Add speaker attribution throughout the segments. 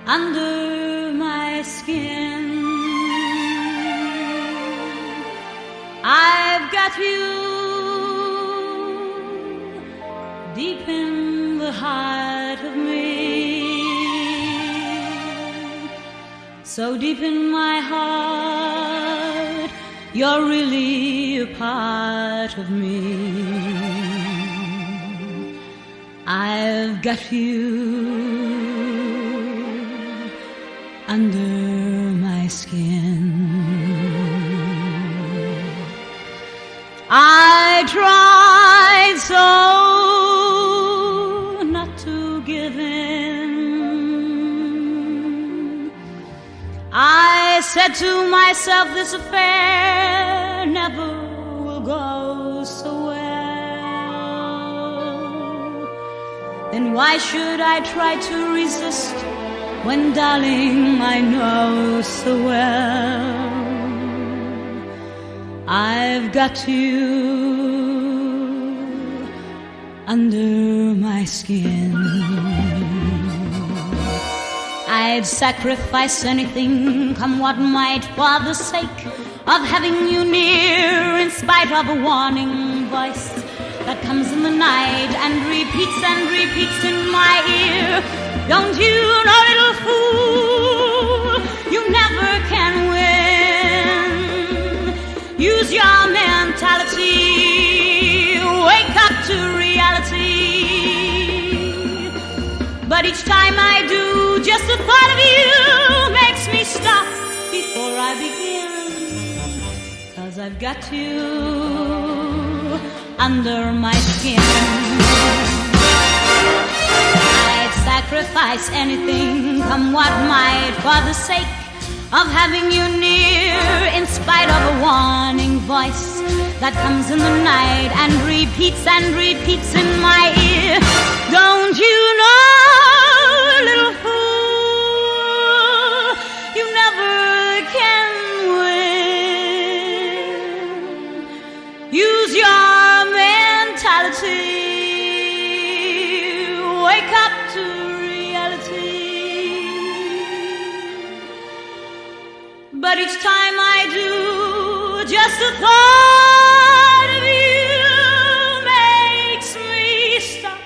Speaker 1: under my skin. I've got you deep in the heart of me, so deep in my heart, you're really a part of me. I've got you under my skin. I tried so not to give in. I said to myself, this affair never will go so well. Then why should I try to resist when, darling, I know so well I've got you under my skin. I'd sacrifice anything, come what might, for the sake of having you near, in spite of a warning voice that comes in the night and repeats in my ear. Don't you know, little fool, you never can win. Use your mentality, wake up to reality. But each time I do, just the thought of you makes me stop before I begin. 'Cause I've got you under my skin. Sacrifice anything, come what might, for the sake of having you near, in spite of a warning voice that comes in the night and repeats in my ear. Don't you know, little fool, you never can win. Use your mentality, wake up to reality. But each time I do, just the thought of you makes me stop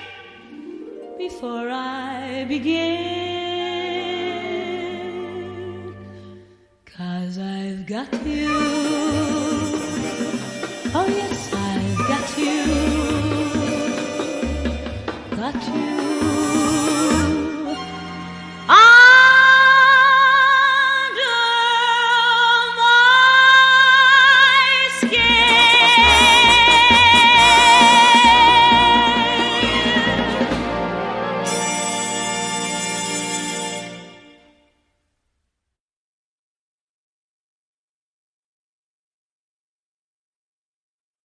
Speaker 1: before I begin. 'Cause I've got you, oh yes, I've got you, got you.